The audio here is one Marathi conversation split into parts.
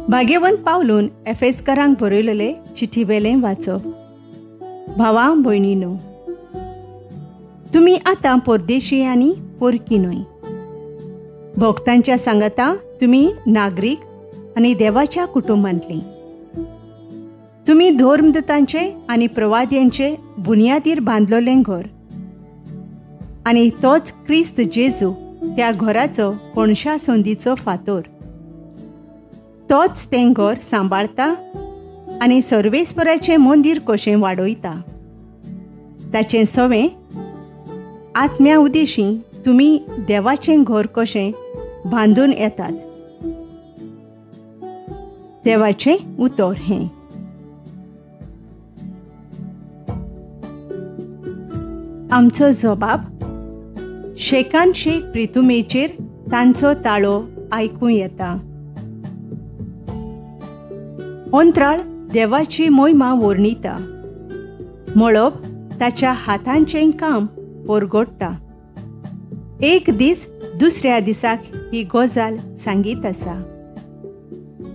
भाग्यवंत पावलून एफेसकारांक बरयलेले चिठीवेलें वाचप. भावां भयणीनो, तुमी आतां परदेशी आनी परकी न्हय. भक्तांच्या सांगाता तुमी नागरीक आनी देवाच्या कुटुंबांतलीं. तुमी धर्मदुतांचे आनी प्रवाद्यांचे बुनयादीर बांदलोलें घर, आनी तोच क्रिस्त जेजू त्या घराचो कोणशा संदीचो फातर. तोच तें घर सांबाळता आनी सर्वेस्पराचें मंदीर कशें वाडयता. ताचें सवें आत्म्या उदेशी तुमी देवाचें घर कशें बांदून येतात. देवाचें उतर हें. आमचो जबाब शेकान शेक प्रितुमेचेर तांचो ताळो आयकूं येता. अंतराळ देवाची मोहिमा वर्णिता. मळब ताच्या हातांचें काम परगडटा. एक दीस दुसऱ्या दिसाक ही गजाल सांगीत आसा.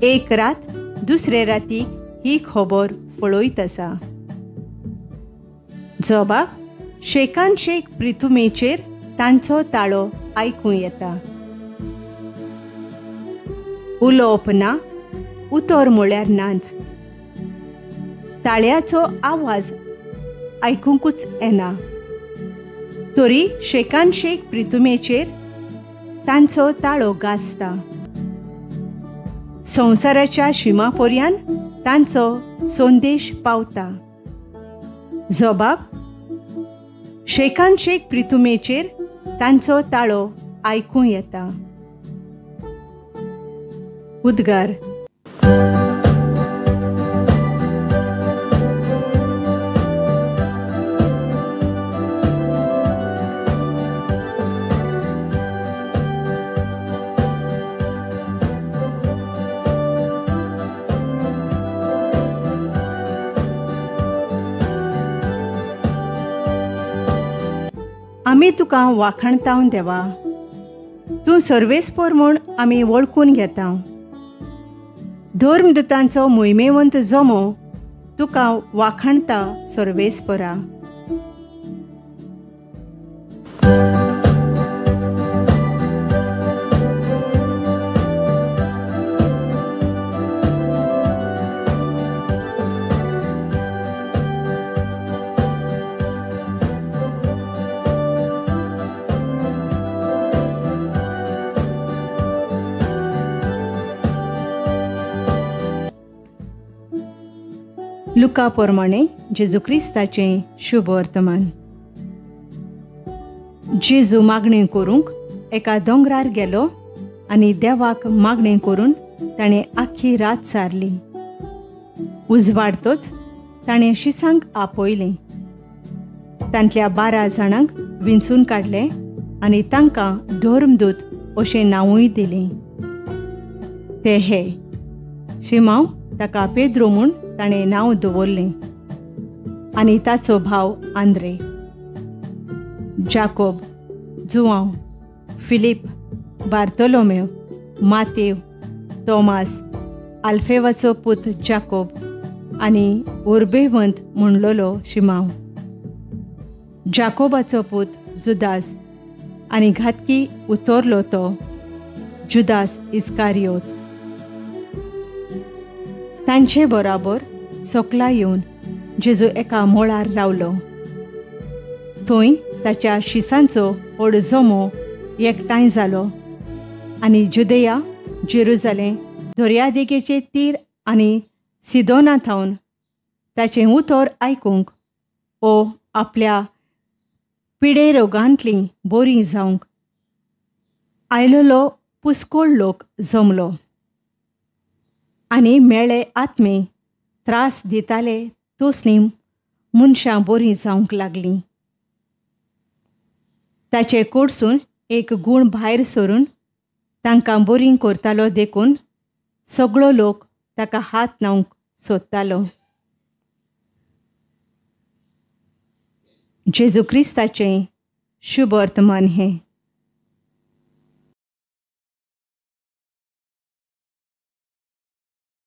एक रात दुसरे रातीक ही खबर पळयत आसा. जबाब शेकान शेक प्रितुमेचेर तांचो ताळो आयकूं येता. उलोवप ना, उतर म्हळ्यार नाच. ताळयाचो आवाज आयकूंकूच येना. तरी शेकान शेक प्रितुमेचेर तांचो ताळो गाजता. संवसाराच्या शिमापर्यंत तांचो संदेश पावता. जबाब शेकान शेक प्रितुमेचेर तांचो ताळो आयकूं येता. उद्गार. आमी तुका वाखणतां देवा. तूं सर्वेस्पर म्हूण आमी वळखून घेता. धर्मदुतांचो मोहिमेवंत जमो तुका वाखणता सर्वेस्परा. लुका प्रमाणे जेजू क्रिस्ताचें शुभ वर्तमान. जेजू मागणें करूंक एका दोंगरार गेलो आनी देवाक मागणें करून ताणें आख्खी रात सारली. उजवाडतोच ताणें शिसांक आपयलें. तांतल्या 12 जाणांक विंचून काडले आनी तांकां धर्मदूत अशें नांवूय दिलें. ते हे शिमांव, ताका पेद्रो म्हूण ताणें नांव दवरलें, आनी ताचो भाव आंद्रे, जाकोब, जुआंव, फिलीप, बार्तोलोमेव, मातेव, तोमास, आल्फेवाचो पूत जाकोब आनी उर्बेवंत म्हणलोलो शिमांव, जाकोबाचो पूत जुदास आनी घातकी उतरलो तो जुदास इस्कारियोत. तांचे बराबर सोकला येवन जेजू एका मोळार रावलो. थंय ताच्या शिसांचो व्हड जमो एकठांय जालो आनी जुदेया, जेरुजालेम, दर्यादेगेचे तीर आनी सिदोना थावन ताचें उतर आयकूंक ओ आपल्या पिडे रोगांतलीं बरीं जावंक आयलोलो पुस्कोळ लोक जमलो. आनी मेळे आत्मे त्रास दिताले तसलीं मनशां बरीं जावंक लागलीं. ताचे कडसून एक गूण भायर सरून तांकां बरीं करतालो देखून सगळो लोक ताका हात लावंक सोदतालो. जेजू क्रिस्ताचें शुभ वर्तमान हें.